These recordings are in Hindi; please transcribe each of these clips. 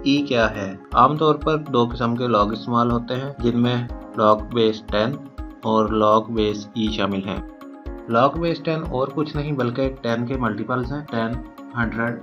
ई क्या है? आमतौर पर दो किस्म के लॉग इस्तेमाल होते हैं, जिनमें लॉग बेस 10 और लॉग बेस ई शामिल हैं। लॉग बेस 10 और कुछ नहीं बल्कि 10 के मल्टीपल्स हैं। 10, 100,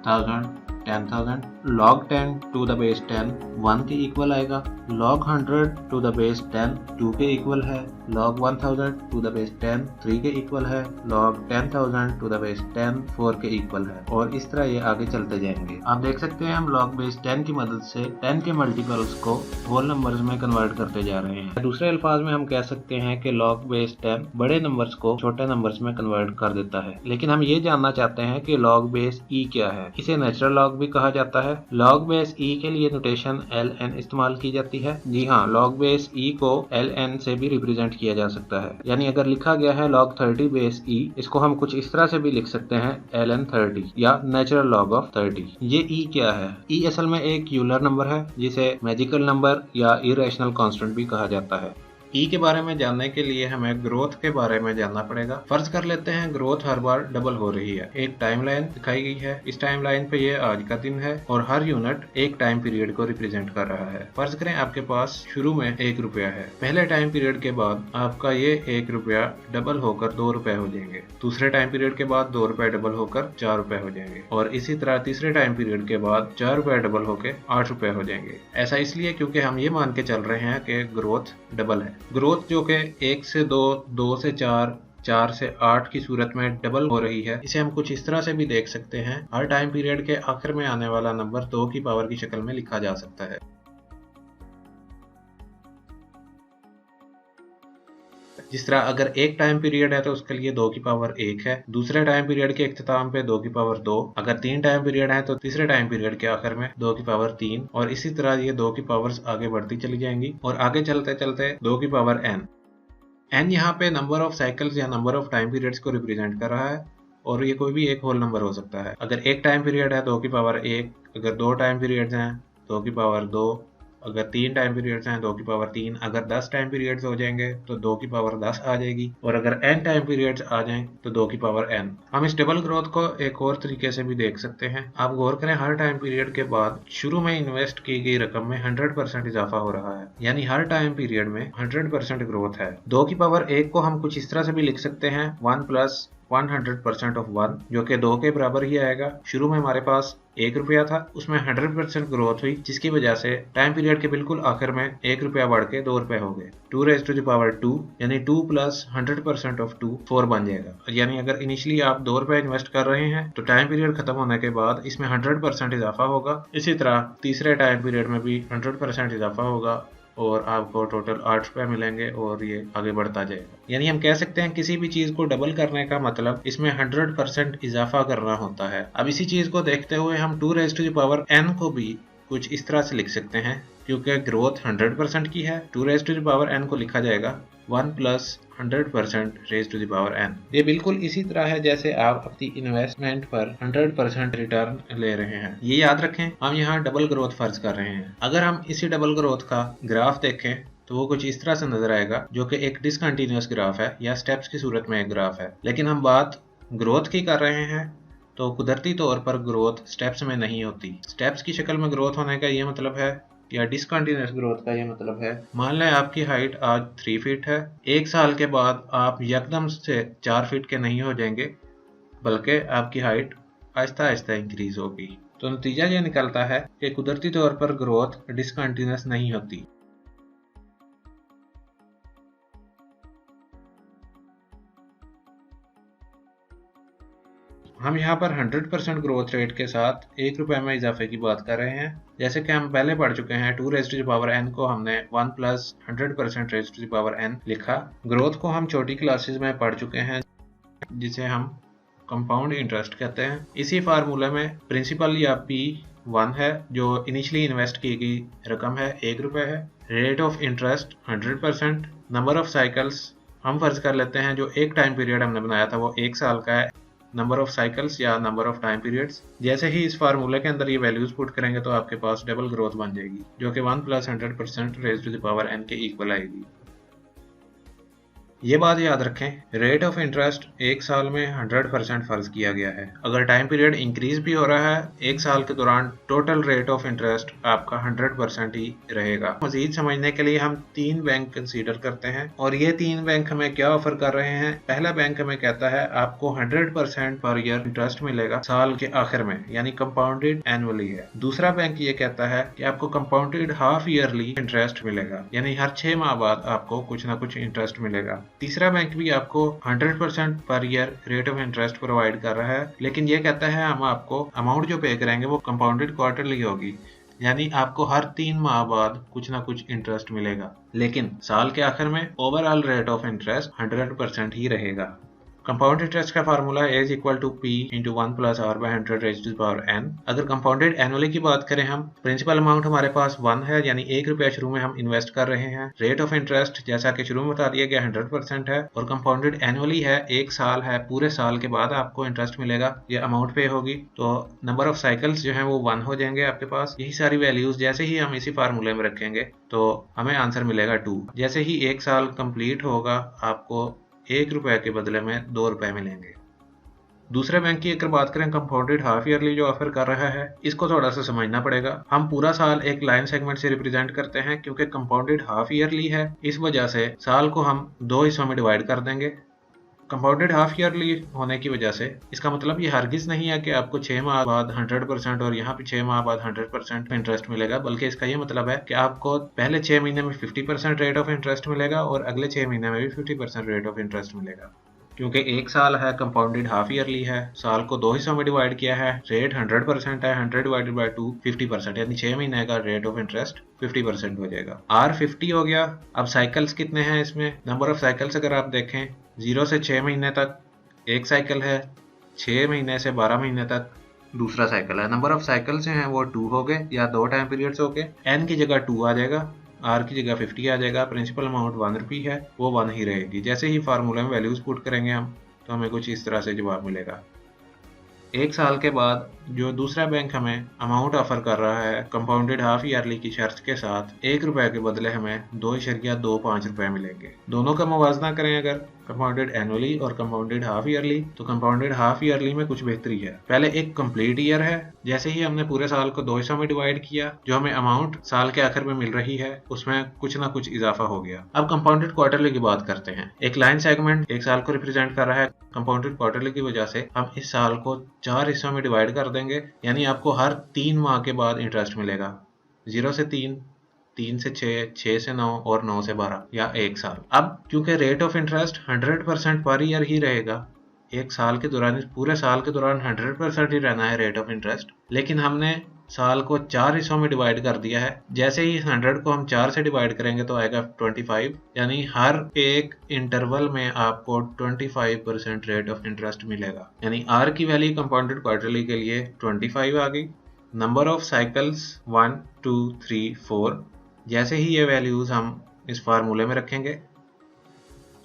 1000, 10,000। log 10 टू द बेस 10 1 के इक्वल आएगा। log 100 टू द बेस 10 2 के इक्वल है। log 1000 टू द बेस 10 3 के इक्वल है। log 10,000 टू द बेस 10 4 के इक्वल है, और इस तरह ये आगे चलते जाएंगे। आप देख सकते हैं हम log बेस 10 की मदद से 10 के मल्टीपल्स को होल नंबर्स में कन्वर्ट करते जा रहे हैं। दूसरे अल्फाज में हम कह सकते हैं कि log बेस 10 बड़े नंबर्स को छोटे नंबर्स में कन्वर्ट कर देता है। लेकिन हम ये जानना चाहते हैं कि log बेस ई क्या है। इसे नेचुरल लॉग भी कहा जाता है। log बेस ई के लिए नोटेशन ln इस्तेमाल की जाती है। जी हाँ, log बेस ई को ln से भी रिप्रेजेंट किया जा सकता है। यानी अगर लिखा गया है log 30 बेस ई, इसको हम कुछ इस तरह से भी लिख सकते हैं ln 30 या नेचुरल लॉग ऑफ 30। ये ई क्या है? ई असल में एक यूलर नंबर है, जिसे मैजिकल नंबर या इरेशनल कांस्टेंट भी कहा जाता है। ई के बारे में जानने के लिए हमें ग्रोथ के बारे में जानना पड़ेगा। फर्ज कर लेते हैं ग्रोथ हर बार डबल हो रही है। एक टाइमलाइन दिखाई गई है। इस टाइमलाइन पे ये आज का दिन है और हर यूनिट एक टाइम पीरियड को रिप्रेजेंट कर रहा है। फर्ज करें आपके पास शुरू में 1 रुपया है। पहले टाइम पीरियड के बाद आपका ये 1 रुपया डबल होकर 2 रुपए हो जाएंगे। दूसरे टाइम पीरियड के बाद 2 रुपए डबल होकर 4 रुपए हो जाएंगे, और इसी तरह तीसरे टाइम पीरियड के बाद 4 रुपए डबल होकर 8 रुपए हो जाएंगे। ऐसा इसलिए क्योंकि हम ये मान के चल रहे हैं कि ग्रोथ डबल है। ग्रोथ जो कि 1 से 2, 2 से 4, 4 से 8 की सूरत में डबल हो रही है, इसे हम कुछ इस तरह से भी देख सकते हैं। हर टाइम पीरियड के आखिर में आने वाला नंबर 2 की पावर की शक्ल में लिखा जा सकता है। जिस तरह अगर एक टाइम पीरियड है तो उसके लिए 2 की पावर 1 है। दूसरे टाइम पीरियड के इख्तिताम पे 2 की पावर 2। अगर 3 टाइम पीरियड है तो तीसरे टाइम पीरियड के आखिर में 2 की पावर 3, और इसी तरह ये 2 की पावर्स आगे बढ़ती चली जाएंगी, और आगे चलते चलते 2 की पावर n। n यहाँ पे नंबर ऑफ साइकिल्स या नंबर ऑफ टाइम पीरियड्स को रिप्रेजेंट कर रहा है, और ये कोई भी एक होल नंबर हो सकता है। अगर एक टाइम पीरियड है 2 की पावर 1, अगर 2 टाइम पीरियड्स हैं 2 की पावर 2, अगर 3 टाइम पीरियड्स हैं 2 की पावर 3, अगर 10 टाइम पीरियड्स हो जाएंगे तो 2 की पावर 10 आ जाएगी, और अगर n टाइम पीरियड्स आ जाएं तो 2 की पावर n। हम इस डबल ग्रोथ को एक और तरीके से भी देख सकते हैं। आप गौर करें, हर टाइम पीरियड के बाद शुरू में इन्वेस्ट की गई रकम में 100% इजाफा हो रहा है, यानी हर टाइम पीरियड में 100% ग्रोथ है। 2 की पावर 1 को हम कुछ इस तरह से भी लिख सकते हैं 1 प्लस 100% ऑफ 1, जो कि 2 के बराबर ही आएगा। शुरू में हमारे पास 1 रुपया था, उसमें 100% ग्रोथ हुई, जिसकी वजह से टाइम पीरियड के बिल्कुल आखिर में 1 रुपया बढ़ के 2 रुपए हो गए। 2 रेज़ टू द पावर 2, यानी 2 प्लस 100% ऑफ 2 4 बन जाएगा। यानी अगर इनिशियली आप 2 रुपए इन्वेस्ट कर रहे हैं तो टाइम पीरियड खत्म होने के बाद इसमें 100% इजाफा होगा। इसी तरह तीसरे टाइम पीरियड में भी 100% इजाफा होगा, और आपको टोटल 8 रुपए मिलेंगे, और ये आगे बढ़ता जाएगा। यानी हम कह सकते हैं किसी भी चीज को डबल करने का मतलब इसमें 100% इजाफा करना होता है। अब इसी चीज को देखते हुए हम 2 raise to the power n को भी कुछ इस तरह से लिख सकते हैं। क्योंकि ग्रोथ 100% की है, 2 raise to the power n को लिखा जाएगा 1 plus 100% raise to the power n। ये बिल्कुल इसी तरह है जैसे आप अपनी इन्वेस्टमेंट पर 100% रिटर्न ले रहे हैं। ये याद रखें, हम यहाँ डबल ग्रोथ फर्ज कर रहे हैं। अगर हम इसी डबल ग्रोथ का ग्राफ देखें तो वो कुछ इस तरह से नजर आएगा, जो कि एक डिसकंटिन्यूअस ग्राफ है या स्टेप्स की सूरत में एक ग्राफ है। लेकिन हम बात ग्रोथ की कर रहे हैं, तो कुदरती तौर पर ग्रोथ स्टेप्स में नहीं होती। स्टेप्स की शक्ल में ग्रोथ होने का ये मतलब है, या डिसकंटिन्यूअस ग्रोथ का ये मतलब है, मान लें आपकी हाइट आज 3 फीट है। 1 साल के बाद आप यकदम से 4 फीट के नहीं हो जाएंगे, बल्कि आपकी हाइट आहिस्ता आहिस्ता इंक्रीज होगी। तो नतीजा ये निकलता है कि कुदरती तौर पर ग्रोथ डिसकंटिन्यूअस नहीं होती। हम यहाँ पर 100% ग्रोथ रेट के साथ 1 रुपए में इजाफे की बात कर रहे हैं। जैसे कि हम पहले पढ़ चुके हैं, 2 raise to the power n को हमने 1 plus 100% raise to the power n लिखा। ग्रोथ को हम छोटी क्लासेस में पढ़ चुके हैं, जिसे हम कंपाउंड इंटरेस्ट कहते हैं। इसी फार्मूले में प्रिंसिपल या P1 है, जो इनिशियली इन्वेस्ट की गई रकम है 1 रुपए है। Rate of interest 100%। Number of cycles हम फर्ज कर लेते हैं जो एक टाइम पीरियड हमने बनाया था वो 1 साल का है। नंबर ऑफ साइकिल्स या नंबर ऑफ टाइम पीरियड्स। जैसे ही इस फार्मूले के अंदर ये वैल्यूज पुट करेंगे तो आपके पास डबल ग्रोथ बन जाएगी, जो कि 1 plus 100% raise to the power n के इक्वल आएगी। ये बात याद रखें, रेट ऑफ इंटरेस्ट एक साल में 100% फर्ज किया गया है। अगर टाइम पीरियड इंक्रीज भी हो रहा है एक साल के दौरान, टोटल रेट ऑफ इंटरेस्ट आपका 100% ही रहेगा। मजीद समझने के लिए हम 3 बैंक कंसीडर करते हैं और ये 3 बैंक हमें क्या ऑफर कर रहे हैं। पहला बैंक हमें कहता है आपको 100% पर ईयर इंटरेस्ट मिलेगा साल के आखिर में, यानी कंपाउंडेड एनुअली है। दूसरा बैंक ये कहता है कि आपको कंपाउंडेड हाफ ईयरली इंटरेस्ट मिलेगा, यानी हर 6 माह बाद आपको कुछ ना कुछ इंटरेस्ट मिलेगा। तीसरा बैंक भी आपको 100% per year rate of interest provide कर रहा है, लेकिन ये कहता है हम आपको अमाउंट जो पे करेंगे वो कंपाउंडेड क्वार्टरली होगी, यानी आपको हर 3 माह बाद कुछ ना कुछ इंटरेस्ट मिलेगा, लेकिन साल के आखिर में ओवरऑल रेट ऑफ इंटरेस्ट 100% ही रहेगा। कंपाउंड इंटरेस्ट का फार्मूला है is equal to P into 1 plus R by 100 raise to the power n। अगर कंपाउंडेड एनुअली की बात करें, हम प्रिंसिपल अमाउंट हमारे पास 1 है, यानी 1 रुपया शुरू में हम इन्वेस्ट कर रहे हैं। रेट ऑफ इंटरेस्ट जैसा कि शुरू में बता दिया गया 100% है और कंपाउंडेड एनुअली है, एक साल है, पूरे साल के बाद आपको इंटरेस्ट मिलेगा, ये अमाउंट पे होगी। तो नंबर ऑफ साइकिल्स जो है वो 1 हो जाएंगे आपके पास। यही सारी वैल्यूज जैसे ही हम इसी फार्मूले में रखेंगे तो हमें आंसर मिलेगा 2। जैसे ही एक साल कंप्लीट होगा आपको 1 रुपए के बदले में 2 रुपए मिलेंगे। दूसरे बैंक की अगर बात करें, कंपाउंडेड हाफ ईयरली जो ऑफर कर रहा है, इसको थोड़ा सा समझना पड़ेगा। हम पूरा साल एक लाइन सेगमेंट से रिप्रेजेंट करते हैं, क्योंकि कंपाउंडेड हाफ ईयरली है, इस वजह से साल को हम 2 हिस्सों में डिवाइड कर देंगे। कंपाउंडेड हाफ ईयरली होने की वजह से इसका मतलब ये हरगिज नहीं है कि आपको 6 माह बाद 100% और यहाँ पे 6 माह बाद 100% इंटरेस्ट मिलेगा, बल्कि इसका ये मतलब है कि आपको पहले 6 महीने में 50% रेट ऑफ इंटरेस्ट मिलेगा और अगले 6 महीने में भी 50% रेट ऑफ इंटरेस्ट मिलेगा। क्योंकि एक साल है, कंपाउंडेड हाफ ईयरली है, साल को 2 हिस्सों में डिवाइड किया है, रेट 100% है, 100 डिवाइडेड बाई 2 50%, यानी 6 महीने का रेट ऑफ इंटरेस्ट 50% हो जाएगा। R 50 हो गया। अब साइकिल्स कितने हैं इसमें, नंबर ऑफ साइकिल्स अगर आप देखें, 0 से 6 महीने तक एक साइकिल है, 6 महीने से 12 महीने तक दूसरा साइकिल है। नंबर ऑफ साइकिल्स जो हैं वो 2 हो गए, या 2 टाइम पीरियड्स हो गए। n की जगह 2 आ जाएगा, आर की जगह 50 आ जाएगा। प्रिंसिपल अमाउंट 1 रुपी है, वो 1 ही रहेगी। जैसे ही फार्मूले में वैल्यूज पुट करेंगे हम, तो हमें कुछ इस तरह से जवाब मिलेगा। एक साल के बाद जो दूसरा बैंक हमें अमाउंट ऑफर कर रहा है कंपाउंडेड हाफ ईयरली की शर्त के साथ, 1 रुपए के बदले हमें 2.25 रुपए मिलेंगे। दोनों का मुवाजना करें अगर कंपाउंडेड एनुअली और कंपाउंडेड हाफ ईयरली, तो कंपाउंडेड हाफ ईयरली में कुछ बेहतरी है। पहले एक कंप्लीट ईयर है, जैसे ही हमने पूरे साल को 2 हिस्सों में डिवाइड किया, जो हमें अमाउंट साल के आखिर में मिल रही है उसमें कुछ ना कुछ इजाफा हो गया। अब कंपाउंडेड क्वार्टरली की बात करते हैं। एक लाइन सेगमेंट एक साल को रिप्रेजेंट कर रहा है, कंपाउंडेड क्वार्टरली की वजह से हम इस साल को 4 हिस्सों में डिवाइड कर देंगे, यानी आपको हर 3 माह के बाद इंटरेस्ट मिलेगा। 0 से 3, 3 से 6, 6 से 9 और 9 से 12, या एक साल। अब क्योंकि rate of interest 100% per year ही रहेगा, एक साल के दौरान, पूरे साल के दौरान 100% ही रहना है रेट ऑफ इंटरेस्ट, लेकिन हमने साल को 4 हिस्सों में डिवाइड कर दिया है। जैसे ही 100 को हम 4 से डिवाइड करेंगे तो आएगा 25, यानी हर एक इंटरवल में आपको 25% रेट ऑफ इंटरेस्ट मिलेगा। यानी आर की वैल्यू कंपाउंडेड क्वार्टरली के लिए 25 आ गई। Number of cycles 1 2 3 4। जैसे ही ये वैल्यूज हम इस फार्मूले में रखेंगे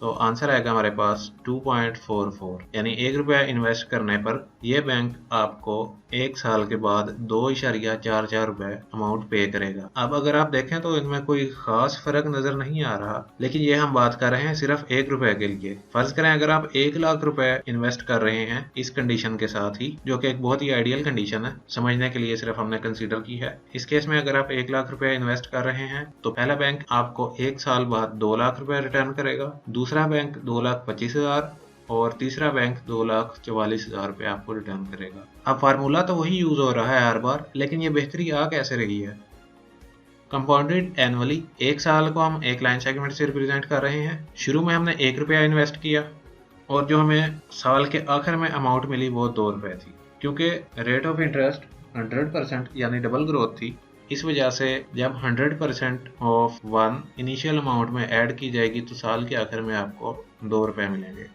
तो आंसर आएगा हमारे पास 2.44, यानी 1 रुपया इन्वेस्ट करने पर यह बैंक आपको एक साल के बाद 2.44 रुपए अमाउंट पे करेगा। अब अगर आप देखें तो इनमें कोई खास फर्क नजर नहीं आ रहा, लेकिन ये हम बात कर रहे हैं सिर्फ 1 रुपए के लिए। फर्ज करें अगर आप 1 लाख रुपए इन्वेस्ट कर रहे हैं इस कंडीशन के साथ ही, जो कि एक बहुत ही आइडियल कंडीशन है, समझने के लिए सिर्फ हमने कंसीडर की है। इस केस में अगर आप 1 लाख रुपए इन्वेस्ट कर रहे हैं तो पहला बैंक आपको एक साल बाद 2 लाख रुपए रिटर्न करेगा, दूसरा बैंक 2,25,000 और तीसरा बैंक 2,44,000 रुपए आपको रिटर्न करेगा। अब फार्मूला तो वही यूज हो रहा है हर बार, लेकिन ये बेहतरी आ कैसे रही है। कंपाउंडेड एनुअली एक साल को हम एक लाइन सेगमेंट से रिप्रेजेंट कर रहे हैं। शुरू में हमने 1 रुपया इन्वेस्ट किया और जो हमें साल के आखिर में अमाउंट मिली वो 2 रुपए थी। क्योंकि रेट ऑफ इंटरेस्ट 100% यानी डबल ग्रोथ थी, इस वजह से जब 100% ऑफ 1 इनिशियल अमाउंट में ऐड की जाएगी तो साल के आखिर में आपको 2 रुपए मिलेंगे।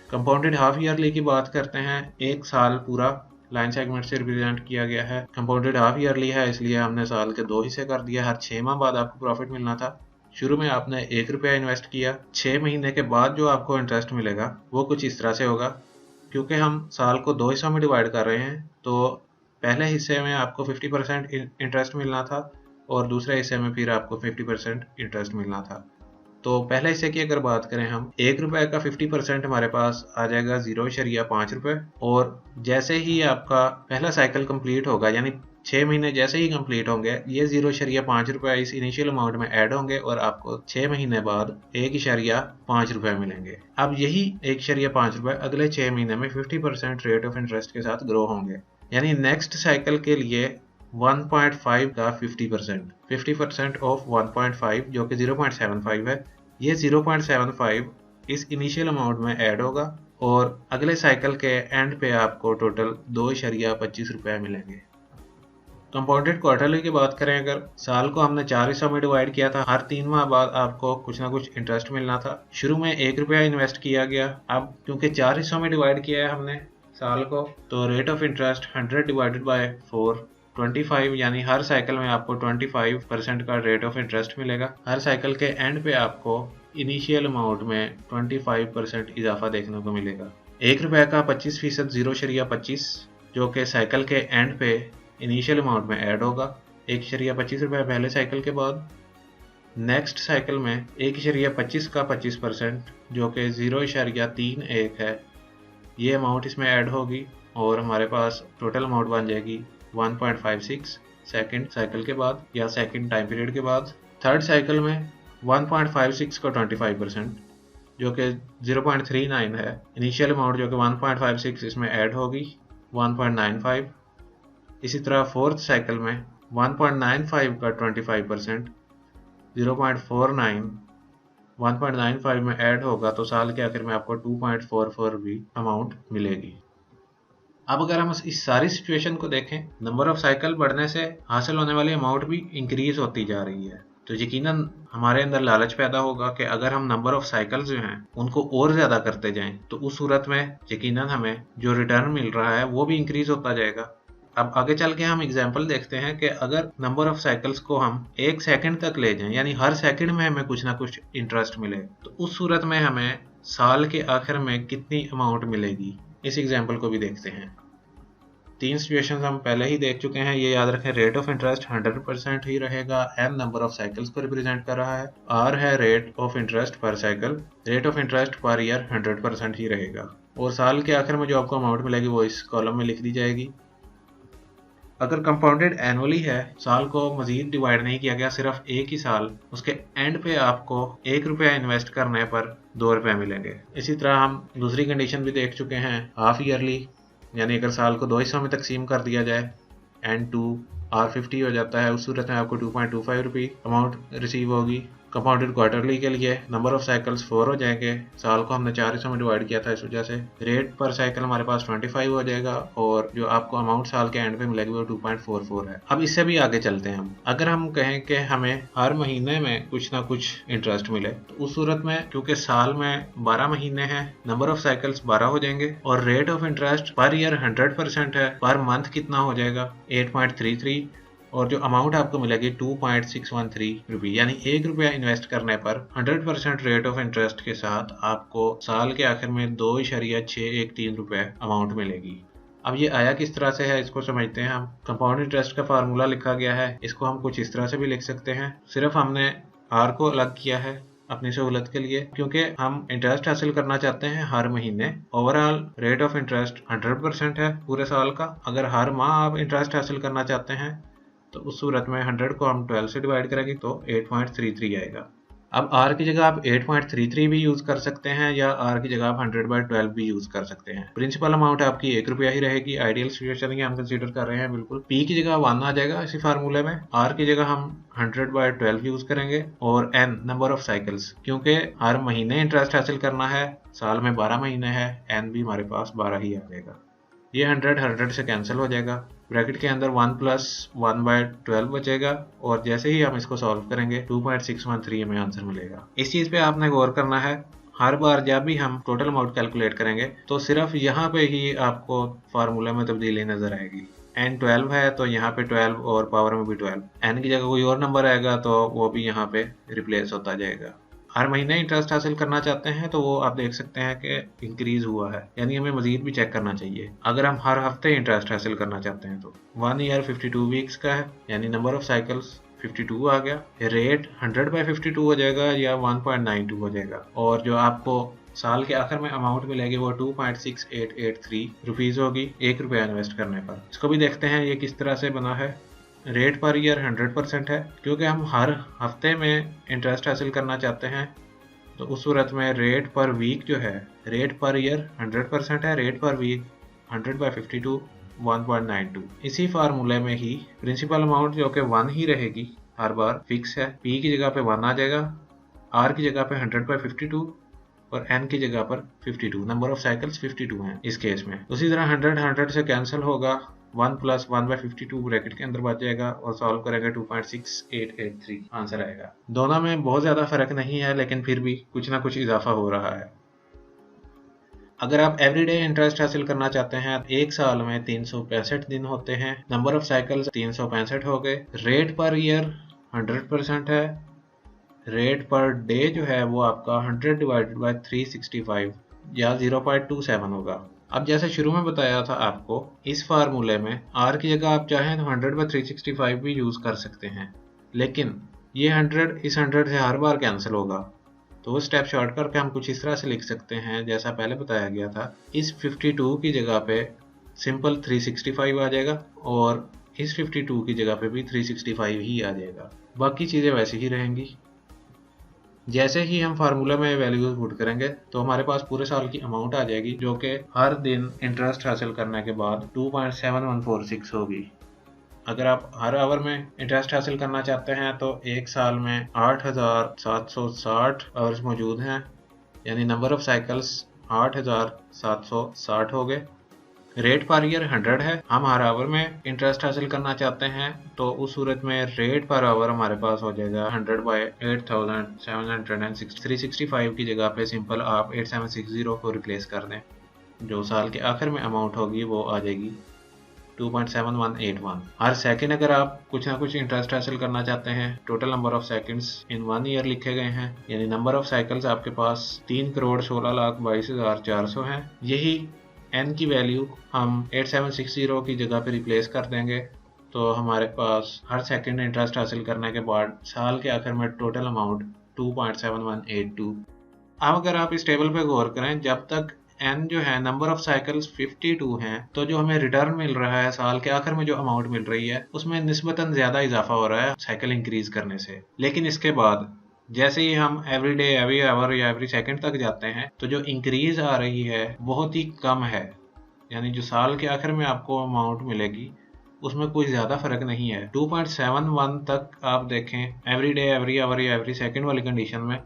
कंपाउंडेड हाफ ईयरली की बात करते हैं। एक साल पूरा लाइन सेगमेंट से रिप्रेजेंट किया गया है। कंपाउंडेड हाफ ईयरली है, इसलिए हमने साल के 2 हिस्से कर दिया। हर 6 माह बाद आपको प्रॉफिट मिलना था। शुरू में आपने 1 रुपया इन्वेस्ट किया, 6 महीने के बाद जो आपको इंटरेस्ट मिलेगा वो कुछ इस तरह से होगा। क्योंकि हम साल को 2 हिस्सों में डिवाइड कर रहे हैं तो पहले हिस्से में आपको 50% इंटरेस्ट मिलना था और दूसरे हिस्से में फिर आपको 50% इंटरेस्ट मिलना था। तो पहले हिस्से की अगर बात करें हम, ₹1 का 50% हमारे पास आ जाएगा 0.5 रुपये, और जैसे ही आपका पहला साइकिल कंप्लीट होगा, यानी 6 महीने जैसे ही कंप्लीट होंगे, ये 0.5 रुपये इस इनिशियल अमाउंट में ऐड होंगे और आपको 6 महीने बाद 1.5 रुपये मिलेंगे। अब यही 1.5 रुपये अगले 6 महीने में 50% रेट ऑफ इंटरेस्ट के साथ ग्रो होंगे, यानी नेक्स्ट साइकिल के लिए 1.5 का 50% ऑफ 1.5 जो कि 0.75 है, ये 0.75 इस इनिशियल अमाउंट में ऐड होगा और अगले साइकिल के एंड पे आपको टोटल 2.25 रुपये मिलेंगे। कंपाउंडेड क्वार्टरली की बात करें, अगर साल को हमने 4 हिस्सों में डिवाइड किया था, हर 3 माह बाद आपको कुछ ना कुछ इंटरेस्ट मिलना था। शुरू में ₹1 इन्वेस्ट किया गया, अब क्योंकि 4 हिस्सों में डिवाइड किया है हमने साल को, तो rate of interest 100 divided by 4 25, यानी हर साइकिल में आपको 25% का रेट ऑफ इंटरेस्ट मिलेगा। हर साइकिल के एंड पे आपको इनिशियल अमाउंट में 25% इजाफा देखने को मिलेगा। ₹1 का 25% 0.25 जो कि साइकिल के एंड पे इनिशियल अमाउंट में ऐड होगा 1.25 रुपये पहले साइकिल के बाद। नेक्स्ट साइकिल में 1.25 का 25% जो कि 0.31 है, ये अमाउंट इसमें ऐड होगी और हमारे पास टोटल अमाउंट बन जाएगी 1.56 सेकंड साइकिल के बाद या सेकंड टाइम पीरियड के बाद। थर्ड साइकिल में 1.56 का 25% जो कि 0.39 है, इनिशियल अमाउंट जो कि 1.56 इसमें ऐड होगी 1.95। इसी तरह फोर्थ साइकिल में 1.95 का 25% 0.49 1.95 में ऐड होगा, तो साल के आखिर में आपको 2.44 भी अमाउंट मिलेगी। अब अगर हम इस सारी सिचुएशन को देखें, नंबर ऑफ साइकिल बढ़ने से हासिल होने वाली अमाउंट भी इंक्रीज होती जा रही है, तो यकीनन हमारे अंदर लालच पैदा होगा कि अगर हम नंबर ऑफ साइकिल्स जो हैं उनको और ज़्यादा करते जाएं, तो उस सूरत में यकीनन हमें जो रिटर्न मिल रहा है वो भी इंक्रीज होता जाएगा। अब आगे चल के हम एग्जांपल देखते हैं कि अगर नंबर ऑफ साइकिल्स को हम 1 सेकंड तक ले जाएं, यानी हर सेकंड में हमें कुछ ना कुछ इंटरेस्ट मिले, तो उस सूरत में हमें साल के आखिर में कितनी अमाउंट मिलेगी, इस एग्जांपल को भी देखते हैं। 3 सिचुएशंस हम पहले ही देख चुके हैं, ये याद रखें। रेट ऑफ इंटरेस्ट 100% ही रहेगा, n नंबर ऑफ साइकिल्स को रिप्रेजेंट कर रहा है, r है रेट ऑफ इंटरेस्ट पर cycle, rate of interest per year 100% ही रहेगा, और साल के आखिर में जो आपको अमाउंट मिलेगी वो इस कॉलम में लिख दी जाएगी। अगर कंपाउंडेड एनुअली है, साल को मजीद डिवाइड नहीं किया गया, सिर्फ एक ही साल, उसके एंड पे आपको ₹1 इन्वेस्ट करने पर ₹2 मिलेंगे। इसी तरह हम दूसरी कंडीशन भी देख चुके हैं, हाफ ईयरली, यानी अगर साल को 2 हिस्सों में तकसीम कर दिया जाए, N2 R50 हो जाता है, उस सूरत में आपको ₹2.25 अमाउंट रिसीव होगी। कंपाउंडेड क्वार्टरली के लिए नंबर ऑफ साइकिल्स 4 हो जाएंगे, साल को हमने 4 हिस्सों में डिवाइड किया था, इस वजह से रेट पर साइकिल हमारे पास 25 हो जाएगा और जो आपको अमाउंट साल के एंड पे मिलेगी वो 2.44 है। अब इससे भी आगे चलते हैं हम, अगर हम कहें कि हमें हर महीने में कुछ ना कुछ इंटरेस्ट मिले, तो उस सूरत में क्योंकि साल में 12 महीने हैं, नंबर ऑफ साइकिल्स 12 हो जाएंगे और rate of interest per year 100% है, पर मंथ कितना हो जाएगा 8.33, और जो अमाउंट आपको मिलेगी 2.613 रुपये, यानी ₹1 इन्वेस्ट करने पर 100% रेट ऑफ इंटरेस्ट के साथ आपको साल के आखिर में 2.613 रुपये अमाउंट मिलेगी। अब ये आया किस तरह से है, इसको समझते हैं हम। कंपाउंड इंटरेस्ट का फार्मूला लिखा गया है, इसको हम कुछ इस तरह से भी लिख सकते हैं, सिर्फ हमने R को अलग किया है अपनी सहूलत के लिए, क्योंकि हम इंटरेस्ट हासिल करना चाहते हैं हर महीने। ओवरऑल रेट ऑफ इंटरेस्ट 100% है पूरे साल का, अगर हर माह आप इंटरेस्ट हासिल करना चाहते हैं तो उस सूरत में 100 को हम 12 से डिवाइड करेंगे तो 8.33 आएगा। अब R की जगह आप 8.33 भी यूज़ कर सकते हैं या R की जगह आप 100/12 भी यूज़ कर सकते हैं। प्रिंसिपल अमाउंट आपकी ₹1 ही रहेगी, आइडियल सिचुएशन ही हम कंसीडर कर रहे हैं बिल्कुल। P की जगह 1 आ जाएगा इसी फार्मूले में, R की जगह हम 100/12 यूज़ करेंगे, और N नंबर ऑफ साइकिल्स, क्योंकि हर महीने इंटरेस्ट हासिल करना है, साल में 12 महीने है, N भी हमारे पास 12 ही आ जाएगा। ये 100 से कैंसिल हो जाएगा, ब्रैकेट के अंदर 1 + 1/12 बचेगा, और जैसे ही हम इसको सॉल्व करेंगे 2.613 हमें आंसर मिलेगा। इस चीज़ पे आपने गौर करना है, हर बार जब भी हम टोटल अमाउंट कैलकुलेट करेंगे तो सिर्फ यहाँ पे ही आपको फार्मूला में तब्दीली नजर आएगी। N 12 है तो यहाँ पे 12 और पावर में भी 12, N की जगह कोई और नंबर आएगा तो वो भी यहाँ पे रिप्लेस होता जाएगा। हर महीने इंटरेस्ट हासिल करना चाहते हैं तो वो आप देख सकते हैं कि इंक्रीज हुआ है, यानी हमें मजीद भी चेक करना चाहिए। अगर हम हर हफ्ते इंटरेस्ट हासिल करना चाहते हैं तो 1 ईयर 52 वीक्स का है, यानी नंबर ऑफ साइकिल्स 52 आ गया। रेट 100/52 हो जाएगा या 1.92 हो जाएगा, और जो आपको साल के आखिर में अमाउंट मिलेगी वो 2.6883 रुपीज़ होगी 1 रुपया इन्वेस्ट करने पर। इसको भी देखते हैं ये किस तरह से बना है। रेट पर ईयर 100% है, क्योंकि हम हर हफ्ते में इंटरेस्ट हासिल करना चाहते हैं, तो उस सूरत में रेट पर वीक जो है, रेट पर ईयर 100% है, रेट पर वीक 100/52 1.92। इसी फार्मूले में ही प्रिंसिपल अमाउंट जो कि 1 ही रहेगी, हर बार फिक्स है। P की जगह पे 1 आ जाएगा, R की जगह पे 100/52 और N की जगह पर 52। नंबर ऑफ साइकिल्स 52 हैं इस केस में। उसी तरह 100 से कैंसिल होगा, 1 + 1/52 ब्रैकेट के अंदर बच जाएगा और सॉल्व करेंगे 2.6883 आंसर आएगा। दोनों में बहुत ज़्यादा फर्क नहीं है, लेकिन फिर भी कुछ ना कुछ इजाफा हो रहा है। अगर आप एवरीडे इंटरेस्ट हासिल करना चाहते हैं, एक साल में 365 दिन होते हैं, नंबर ऑफ साइकिल्स 365 हो गए, रेट पर ईयर 100% है, रेट पर डे जो है वो आपका 100/365 या 0.27 होगा। अब जैसे शुरू में बताया था आपको, इस फार्मूले में R की जगह आप चाहें तो 100/365 भी यूज़ कर सकते हैं, लेकिन ये 100 इस 100 से हर बार कैंसिल होगा। तो वो स्टेप शॉर्ट करके हम कुछ इस तरह से लिख सकते हैं जैसा पहले बताया गया था। इस 52 की जगह पे सिंपल 365 आ जाएगा और इस 52 की जगह पे भी 365 ही आ जाएगा, बाकी चीज़ें वैसे ही रहेंगी। जैसे ही हम फार्मूला में वैल्यूज पुट करेंगे तो हमारे पास पूरे साल की अमाउंट आ जाएगी, जो कि हर दिन इंटरेस्ट हासिल करने के बाद 2.7146 होगी। अगर आप हर आवर में इंटरेस्ट हासिल करना चाहते हैं तो एक साल में 8760 आवर्स मौजूद हैं, यानी नंबर ऑफ साइकिल्स 8760 हो गए। रेट पर ईयर 100 है, हम हर आवर में इंटरेस्ट हासिल करना चाहते हैं, तो उस सूरत में रेट पर आवर हमारे पास हो जाएगा 100/8760। 365 की जगह पे सिंपल आप 8760 को रिप्लेस कर दें, जो साल के आखिर में अमाउंट होगी वो आ जाएगी 2.7181। हर सेकंड अगर आप कुछ ना कुछ इंटरेस्ट हासिल करना चाहते हैं, total number of seconds in 1 year लिखे गए हैं, यानी नंबर ऑफ साइकिल्स आपके पास 3,16,22,400 हैं। यही n की वैल्यू हम 8760 की जगह पे रिप्लेस कर देंगे, तो हमारे पास हर सेकंड इंटरेस्ट हासिल करने के बाद साल के आखिर में टोटल अमाउंट 2.7182। अब अगर आप इस टेबल पे गौर करें, जब तक n जो है नंबर ऑफ साइकिल्स 52 हैं, तो जो हमें रिटर्न मिल रहा है साल के आखिर में जो अमाउंट मिल रही है उसमें निस्बतन ज़्यादा इजाफा हो रहा है साइकिल इंक्रीज करने से। लेकिन इसके बाद जैसे ही हम एवरी डे, एवरी आवर या एवरी सेकंड तक जाते हैं, तो जो इंक्रीज आ रही है बहुत ही कम है, यानी जो साल के आखिर में आपको अमाउंट मिलेगी उसमें कोई ज़्यादा फर्क नहीं है। 2.71 तक आप देखें, एवरी डे, एवरी आवर या एवरी सेकंड वाली कंडीशन में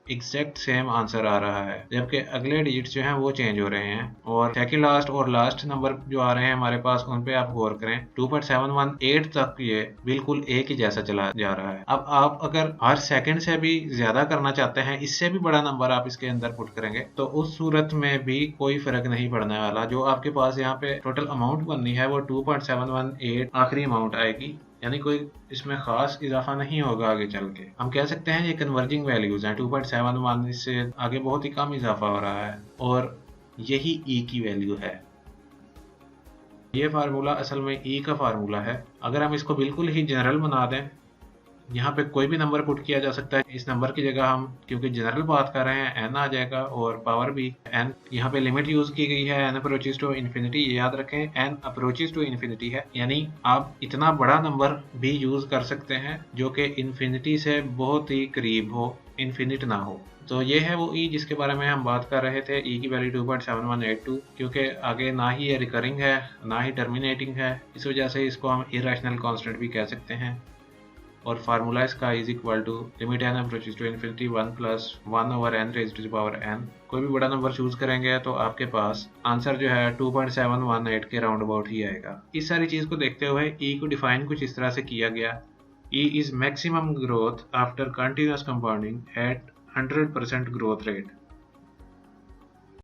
एग्जैक्ट सेम आंसर आ रहा है, जबकि अगले डिजिट्स जो हैं वो चेंज हो रहे हैं, और सेकंड लास्ट और लास्ट नंबर जो आ रहे हैं हमारे पास उन पे आप गौर करें, 2.718 तक ये बिल्कुल एक ही जैसा चला जा रहा है। अब आप अगर हर सेकंड से भी ज्यादा करना चाहते हैं, इससे भी बड़ा नंबर आप इसके अंदर पुट करेंगे, तो उस सूरत में भी कोई फर्क नहीं पड़ने वाला। जो आपके पास यहाँ पे टोटल अमाउंट बननी है वो 2.718 आखिरी अमाउंट आएगी, यानी कोई इसमें खास इजाफा नहीं होगा आगे चल के। हम कह सकते हैं ये कन्वर्जिंग वैल्यूज हैं, 2.71 इससे आगे बहुत ही कम इजाफा हो रहा है, और यही ई की वैल्यू है। ये फार्मूला असल में ई का फार्मूला है। अगर हम इसको बिल्कुल ही जनरल बना दें, यहाँ पे कोई भी नंबर पुट किया जा सकता है। इस नंबर की जगह हम, क्योंकि जनरल बात कर रहे हैं, n आ जाएगा, और पावर भी n। यहाँ पे लिमिट यूज की गई है n अप्रोचेस टू इन्फिनिटी। याद रखें n अप्रोचेस टू इन्फिनिटी है, यानी आप इतना बड़ा नंबर भी यूज कर सकते हैं जो कि इन्फिनिटी से बहुत ही करीब हो, इन्फिनिट ना हो। तो ये है वो ई जिसके बारे में हम बात कर रहे थे। ई की वैल्यू 2.7182, क्योंकि आगे ना ही ये रिकरिंग है ना ही टर्मिनेटिंग है, इस वजह से इसको हम इरेशनल कांस्टेंट भी कह सकते हैं। और फार्मूला इसका is equal to limit n approaches to infinity 1 + 1/n raised to the power n। कोई भी बड़ा नंबर चूज करेंगे तो आपके पास आंसर जो है 2.718 के राउंड अबाउट ही आएगा। इस सारी चीज को देखते हुए ई को डिफाइन कुछ इस तरह से किया गया। E is maximum growth after continuous compounding at 100% growth rate.